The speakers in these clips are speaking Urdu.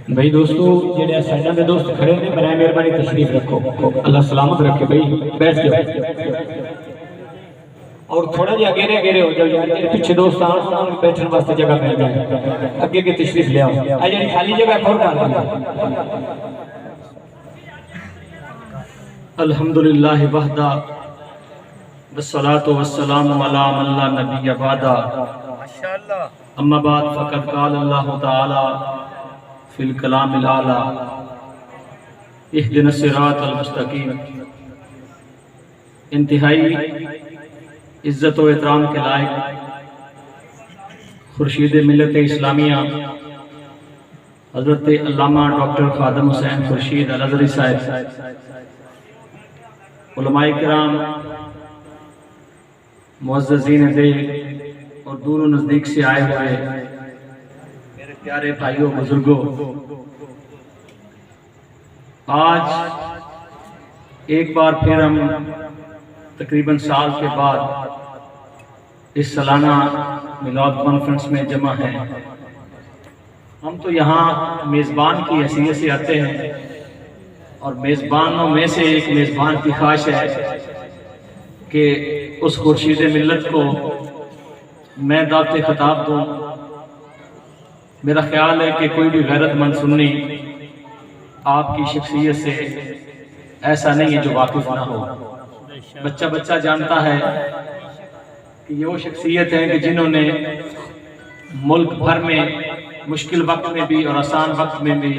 بھائی دوستو جڑے سائیڈاں دے دوست کھڑے نے برائے مہربانی تشریف رکھو، اللہ سلامت رکھے بھائی، بیٹھ جاؤ اور تھوڑا جی اگیرے اگیرے ہو جاؤ یار، میرے پیچھے دوست آن بیٹھنے واسطے جگہ مل جائے، اگے کے تشریف لے آؤ، آ جڑی خالی جگہ کھول کر دیں۔ الحمدللہ وحدہ والصلاة والسلام علی من لا نبی بعدہ، اما بعد فقد قال اللہ تعالی فی الکلام الاعلی اہدنا الصراط المستقیم۔ انتہائی عزت و احترام کے لائق خورشید ملت اسلامیہ حضرت علامہ ڈاکٹر خادم حسین خورشید الازہری صاحب، علماء کرام، معززین دے اور دور و نزدیک سے آئے ہوئے میرے پیارے بھائیوں بزرگوں، آج ایک بار پھر ہم تقریباً سال کے بعد اس سالانہ میلاد کانفرنس میں جمع ہیں۔ ہم تو یہاں میزبان کی حیثیت سے آتے ہیں اور میزبانوں میں سے ایک میزبان کی خواہش ہے کہ اس خورشید ملت کو میں دعوت خطاب دوں۔ میرا خیال ہے کہ کوئی بھی غیرت مند سنی آپ کی شخصیت سے ایسا نہیں ہے جو واقف نہ ہو۔ بچہ بچہ جانتا ہے کہ یہ وہ شخصیت ہے کہ جنہوں نے ملک بھر میں مشکل وقت میں بھی اور آسان وقت میں بھی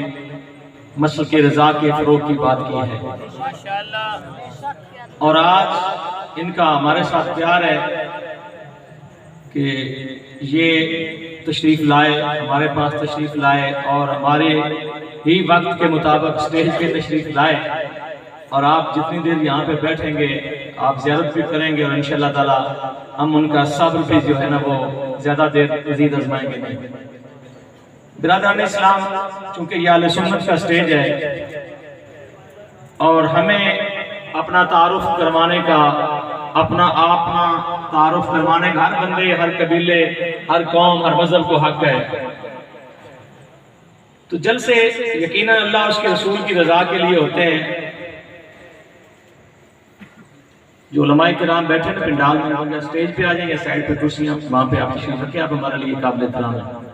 مسلک رضا کے فروغ کی بات کی ہے، اور آج ان کا ہمارے ساتھ پیار ہے کہ یہ تشریف لائے، ہمارے پاس تشریف لائے اور ہمارے ہی وقت کے مطابق سٹیج پہ تشریف لائے، اور آپ جتنی دیر یہاں پہ بیٹھیں گے آپ زیارت بھی کریں گے، اور انشاءاللہ تعالی ہم ان کا صبر بھی جو ہے نا وہ زیادہ دیر مزید آزمائیں گے نہیں۔ برادران اسلام، چونکہ یہ اہل سنت کا سٹیج ہے اور ہمیں اپنا تعارف کروانے کا، اپنا تعارف کروانے کا ہر بندے، ہر قبیلے، ہر قوم، ہر مذہب کو حق ہے، تو جلسے یقیناً اللہ اس کے رسول کی رضا کے لیے ہوتے ہیں۔ جو علماء کرام بیٹھے ہیں پنڈال میں، یا سٹیج پہ آ جائیں یا سائڈ پہ کرسیاں وہاں پہ آپ تشریف رکھیں، آپ ہمارے لیے قابل احترام ہیں۔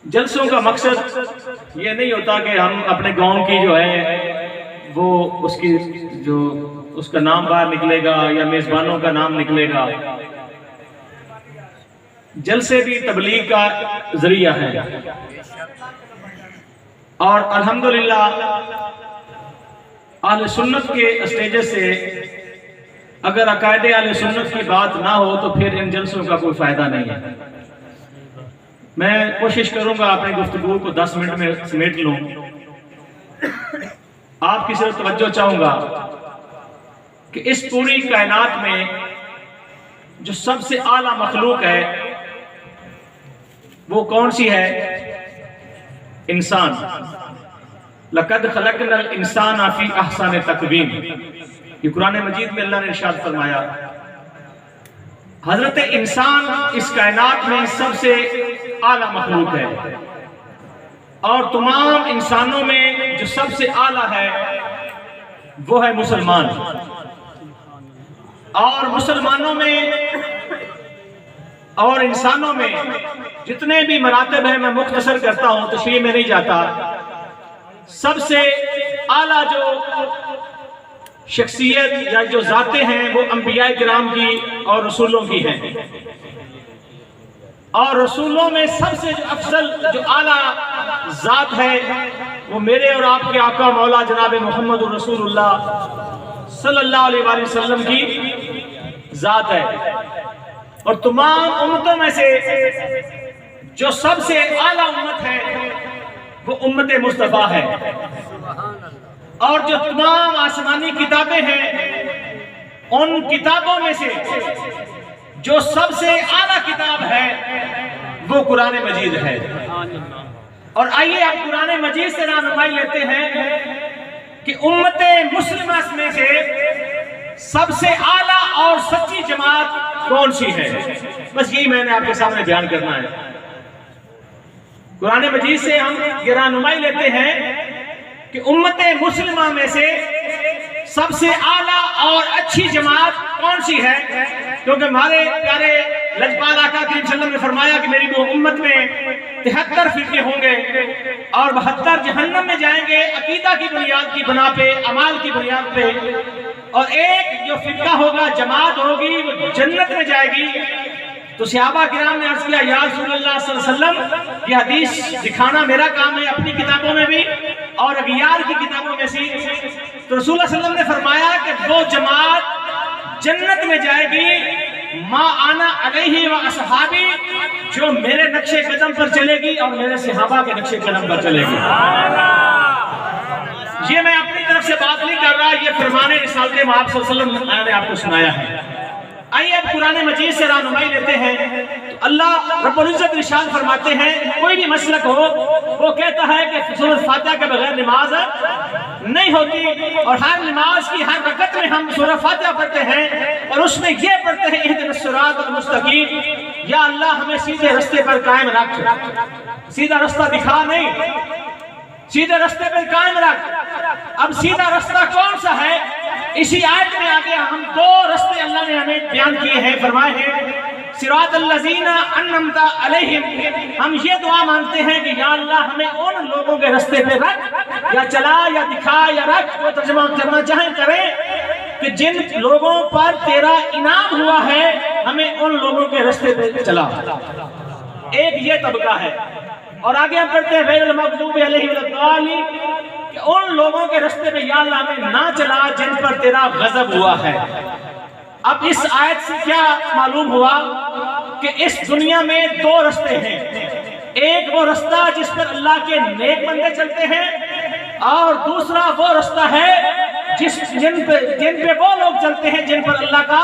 جلسوں کا مقصد یہ نہیں ہوتا کہ ہم اپنے گاؤں کی جو ہے وہ اس کا نام باہر نکلے گا یا میزبانوں کا نام نکلے گا۔ جلسے بھی تبلیغ کا ذریعہ ہے، اور الحمدللہ اہل سنت کے اسٹیجز سے اگر عقائد اہل سنت کی بات نہ ہو تو پھر ان جلسوں کا کوئی فائدہ نہیں ہے۔ میں کوشش کروں گا اپنی گفتگو کو 10 منٹ میں سمیٹ لوں۔ آپ کی صرف توجہ چاہوں گا کہ اس پوری کائنات میں جو سب سے اعلیٰ مخلوق ہے وہ کون سی ہے؟ انسان۔ لَقَدْ خَلَقْنَا الْإِنسَانَ فِي أَحْسَنِ تَقْوِيمٍ، یہ قرآن مجید میں اللہ نے ارشاد فرمایا۔ حضرت انسان اس کائنات میں سب سے اعلیٰ مخلوق ہے، اور تمام انسانوں میں جو سب سے اعلیٰ ہے وہ ہے مسلمان۔ اور مسلمانوں میں اور انسانوں میں جتنے بھی مراتب ہیں میں مختصر کرتا ہوں، تشریح میں نہیں جاتا۔ سب سے اعلیٰ جو شخصیت یا جو ذاتیں ہیں وہ انبیاء کرام کی اور رسولوں کی ہیں، اور رسولوں میں سب سے جو افضل جو اعلیٰ ذات ہے وہ میرے اور آپ کے آقا مولا جناب محمد رسول اللہ صلی اللہ علیہ وآلہ وسلم کی ذات ہے۔ اور تمام امتوں میں سے جو سب سے اعلیٰ امت ہے وہ امت مصطفیٰ ہے، اور جو تمام آسمانی کتابیں ہیں ان کتابوں میں سے جو سب سے اعلیٰ کتاب ہے وہ قرآن مجید ہے۔ اور آئیے آپ قرآن مجید سے رہنمائی لیتے ہیں کہ امت مسلمہ میں سے سب سے اعلیٰ اور سچی جماعت کون سی ہے، بس یہی میں نے آپ کے سامنے بیان کرنا ہے۔ قرآن مجید سے ہم یہ رہنمائی لیتے ہیں کہ امت مسلمہ میں سے سب سے اعلیٰ اور اچھی جماعت کون سی ہے، کیونکہ ہمارے پیارے لجپال آقا کریم صلی اللہ علیہ وسلم نے فرمایا کہ میری وہ امت میں 73 فرقے ہوں گے اور 72 جہنم میں جائیں گے عقیدہ کی بنیاد کی بنا پہ، اعمال کی بنیاد پہ، اور ایک جو فرقہ ہوگا، جماعت ہوگی، وہ جنت میں جائے گی۔ تو صحابہ کرام نے عرض کیا، یا رسول اللہ صلی اللہ علیہ وسلم، یہ حدیث دکھانا میرا کام ہے اپنی کتابوں میں بھی اور اغیار کی کتابوں میں سے۔ تو رسول اللہ صلی اللہ علیہ وسلم نے فرمایا کہ وہ جماعت جنت میں جائے گی ما انا علیہ و اصحابی، جو میرے نقش قدم پر چلے گی اور میرے صحابہ کے نقش قدم پر چلے گی۔ یہ میں اپنی طرف سے بات نہیں کر رہا، یہ فرمان رسالت مآب صلی اللہ علیہ وسلم نے آپ کو سنایا ہے۔ آئیے اب قرآن مجید سے رہنمائی لیتے ہیں۔ تو اللہ رب العزت ارشاد فرماتے ہیں، کوئی بھی مسلک ہو وہ کہتا ہے کہ سورۃ فاتحہ کے بغیر نماز نہیں ہوتی، اور ہر نماز کی ہر رکعت میں ہم سورۃ فاتحہ پڑھتے ہیں اور اس میں یہ پڑھتے ہیں اہدنا الصراط المستقیم، یا اللہ ہمیں سیدھے رستے پر قائم رکھ، سیدھا رستہ دکھا نہیں، سیدھے رستے پر قائم رکھ۔ اب سیدھا رستہ کون سا ہے؟ اسی آیت میں آگے ہم دو رستے اللہ نے ہمیں بیان کیے ہیں، فرمائے ہیں صراط الذین انعمت علیہم۔ ہم یہ دعا مانگتے ہیں کہ یا اللہ ہمیں ان لوگوں کے رستے پہ رکھ، یا چلا یا دکھا یا رکھ، وہ ترجمہ کرنا چاہیں کریں، کہ جن لوگوں پر تیرا انعام ہوا ہے ہمیں ان لوگوں کے رستے پہ چلا۔ ایک یہ طبقہ ہے، اور آگے ہم پڑھتے ہیں غیر المغضوب علیہم ولا الضالین، کہ ان لوگوں کے رستے پہ یا اللہ ہمیں نہ چلا جن پر تیرا غضب ہوا ہے۔ اب اس آیت سے کیا معلوم ہوا کہ اس دنیا میں دو رستے ہیں، ایک وہ رستہ جس پر اللہ کے نیک بندے چلتے ہیں، اور دوسرا وہ رستہ ہے جن پہ وہ لوگ چلتے ہیں جن پر اللہ کا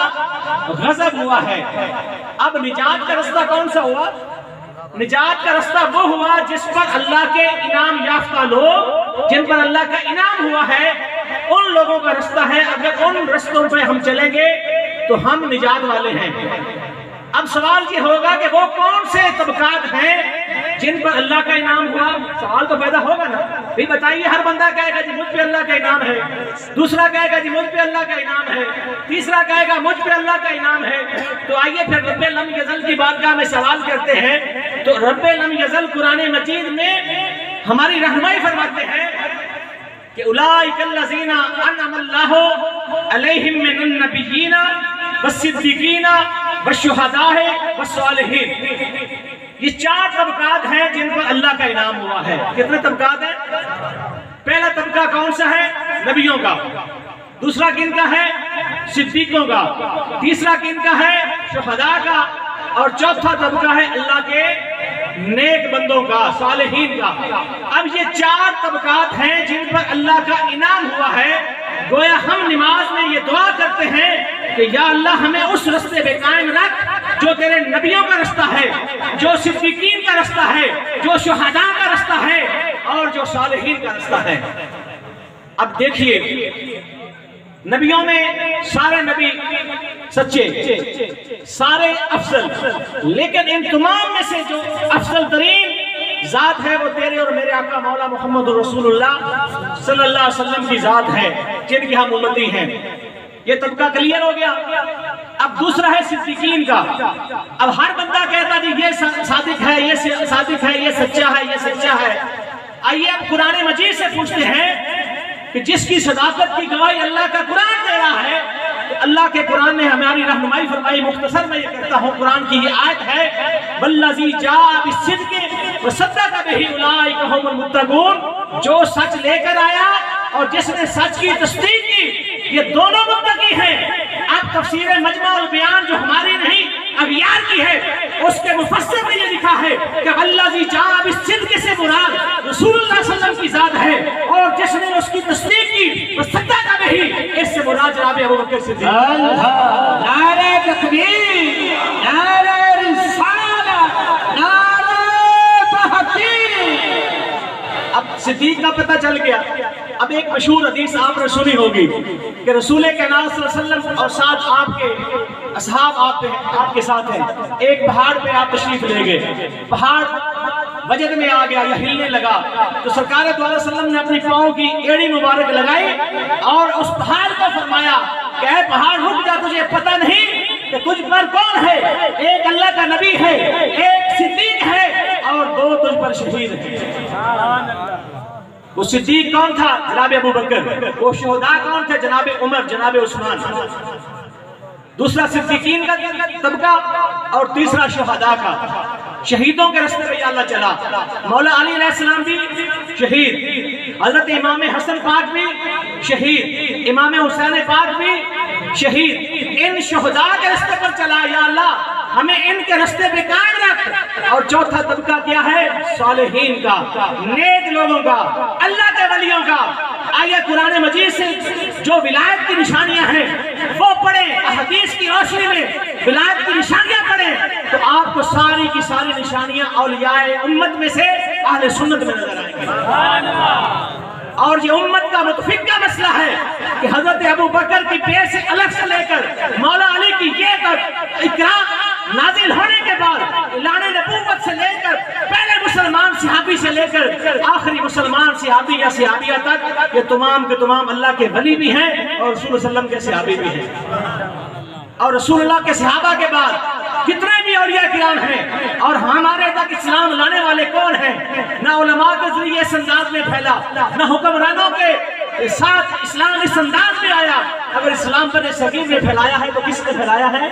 غضب ہوا ہے۔ اب نجات کا رستہ کون سا ہوا؟ نجات کا رستہ وہ ہوا جس پر اللہ کے انعام یافتہ لوگ، جن پر اللہ کا انعام ہوا ہے، ان لوگوں کا رستہ ہے۔ اگر ان رستوں پہ ہم چلیں گے تو ہم نجات والے ہیں۔ اب سوال یہ ہوگا کہ وہ کون سے طبقات ہیں جن پر اللہ کا انعام ہوا؟ سوال تو پیدا ہوگا نا، بھی بتائیے۔ ہر بندہ کہے گا جی مجھ پہ اللہ کا انعام ہے، دوسرا کہے گا جی مجھ پہ اللہ کا انعام ہے، تیسرا کہے گا مجھ پہ اللہ کا انعام ہے۔ تو آئیے پھر رب لم یزل کی بارگاہ میں سوال کرتے ہیں۔ تو رب لم یزل قرآن مجید میں ہماری رہنمائی فرماتے ہیں کہ اولئک الذین انعم اللہ علیہم من النبیین والصدیقین والشہداء والصالحین۔ یہ چار طبقات ہیں جن پر اللہ کا انعام ہوا ہے۔ کتنے طبقات ہیں؟ پہلا طبقہ کون سا ہے؟ نبیوں کا۔ دوسرا کن کا ہے؟ صدیقوں کا۔ تیسرا کن کا ہے؟ شہداء کا۔ اور چوتھا طبقہ ہے اللہ کے نیک بندوں کا، صالحین کا۔ اب یہ چار طبقات ہیں جن پر اللہ کا انعام ہوا ہے۔ گویا ہم نماز میں یہ دعا کرتے ہیں کہ یا اللہ ہمیں اس رستے پہ قائم رکھ جو تیرے نبیوں کا رستہ ہے، جو صدیقین کا رستہ ہے، جو شہداء کا رستہ ہے، اور جو صالحین کا رستہ ہے۔ اب دیکھیے، نبیوں میں سارے نبی سچے، سارے افضل، لیکن ان تمام میں سے جو افضل ترین ذات ہے وہ تیرے اور میرے آقا مولا محمد رسول اللہ صلی اللہ علیہ وسلم کی ذات ہے، جن کی ہم امتی ہیں۔ یہ طبقہ کلیئر ہو گیا۔ اب دوسرا ہے صدیقین کا۔ اب ہر بندہ کہتا جی یہ صادق ہے، یہ صادق ہے، یہ سچا ہے، یہ سچا ہے۔ آئیے اب قرآن مجید سے پوچھتے ہیں کہ جس کی صداقت کی گواہی اللہ کا قرآن دے رہا ہے، تو اللہ کے قرآن نے ہماری رہنمائی فرمائی۔ مختصر میں یہ کہتا ہوں، قرآن کی یہ آیت ہے والذی جاء بالصدق وصدق بہ اولئک ھم المتقون، جو سچ لے کر آیا اور جس نے سچ کی تصدیق کی، یہ دونوں متقی ہیں۔ اب تفسیر مجمع البیان جو ہماری نہیں اغیار کی ہے، اس کے مفسر نے یہ لکھا ہے کہ والذی جاء بالصدق سے مراد رسول اللہ صلی اللہ علیہ وسلم کی ذات ہے، اور جس نے اس کی تصدیق کی وصدق بہ، اس سے مراد جناب ابوبکر صدیق۔ نعرہ تکبیر، نعرہ رسالت، نعرہ تحقیق۔ اب صدیق کا پتہ چل گیا اب ایک مشہور حدیث آپ نے سنی ہوگی کہ رسول کائنات صلی اللہ علیہ وسلم اور ساتھ آپ کے اصحاب آپ کے ساتھ ہیں، ایک پہاڑ پہ آپ تشریف لے گئے، پہاڑ وجد میں آ گیا یا ہلنے لگا، تو سرکار دو علیہ وسلم نے اپنی پاؤں کی ایڑی مبارک لگائی اور اس پہاڑ کو فرمایا کہ اے پہاڑ رک جا، تجھے پتہ نہیں کہ تجھ پر کون ہے؟ ایک اللہ کا نبی ہے، ایک صدیق ہے اور دو تجھ پر شہید ہیں۔ وہ صدیق کون تھا؟ جناب ابو بکر۔ وہ شہداء کون تھے؟ جناب عمر، جناب عثمان۔ دوسرا صدیقین کا طبقہ اور تیسرا شہداء کا۔ شہیدوں کے راستے پہ اللہ چلا۔ مولا علی علیہ السلام بھی شہید، حضرت امام حسن پاک بھی شہید، امام حسین پاک بھی شہید۔ ان شہداء کے راستے پر چلا، یا اللہ ہمیں ان کے راستے پہ قائم رکھ۔ اور چوتھا طبقہ کیا ہے؟ صالحین کا، نیک لوگوں کا، اللہ کے ولیوں کا۔ آئیے قرآن مجید سے جو ولایت کی نشانیاں ہیں وہ پڑھیں، حدیث کی روشنی میں ولایت کی نشانیاں پڑھیں تو آپ کو ساری کی ساری نشانیاں اولیاء امت میں سے اہل سنت میں نظر آئیں گے۔ اور یہ امت کا متفقہ مسئلہ ہے کہ حضرت ابو بکر کی پیر سے الگ سے لے کر مولا علی کی یہ تک اقرار نازل ہونے کے بعد اعلان نبوت سے لے کر پہلے مسلمان صحابی سے لے کر آخری مسلمان صحابی یا صحابیہ تک، یہ تمام کے تمام اللہ کے ولی بھی ہیں اور رسول اللہ صلی اللہ علیہ وسلم کے صحابی بھی ہیں۔ اور رسول اللہ کے صحابہ کے بعد کتنے بھی اولیاء کرام ہیں اور ہمارے تک اسلام لانے والے کون ہیں؟ نہ علماء کے ذریعے اس انداز میں پھیلا، نہ حکمرانوں کے ساتھ اسلام اس انداز میں آیا۔ اگر اسلام پر سکین میں پھیلایا ہے تو کس نے پھیلایا ہے؟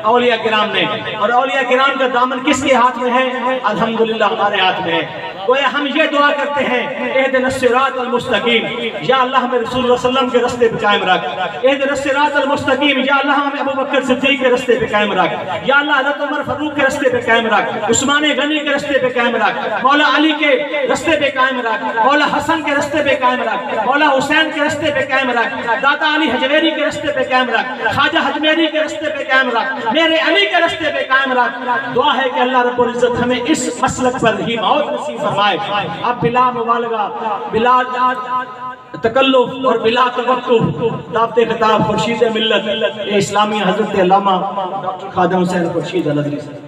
اولیاء کرام نے۔ اور اولیاء کرام کا دامن کس کے ہاتھ میں ہے؟ الحمدللہ ہمارے ہاتھ میں ہے۔ گویا ہم یہ دعا کرتے ہیں، اہدنا الصراط المستقیم، یا اللہ ہمیں رسول اللہ صلی اللہ علیہ وسلم کے راستے پہ قائم رکھ۔ اہدنا الصراط المستقیم، یا اللہ ہمیں ابو بکر صدیق کے راستے پہ قائم رکھ۔ یا اللہ حضرت عمر فاروق کے راستے پہ قائم رکھ، عثمان غنی کے راستے پہ قائم رکھ، مولا علی کے راستے پہ قائم رکھ، مولا حسن کے راستے پہ قائم رکھ، مولا حسین کے راستے پہ قائم رکھ، داتا علی حجویری کے راستے پہ قائم رکھ، خواجہ حجمیری کے راستے پہ قائم رکھ، میرے علی کے راستے پہ قائم رکھ۔ دعا ہے کہ اللہ رب العزت ہمیں اس مسلک پر ہی موت نصیب فرمائے۔ اب بلا مبالغہ، بلا تکلف اور بلا توقف دعوت خطاب خورشید ملت اسلامی حضرت علامہ ڈاکٹر خادم حسین خورشید الازہری سے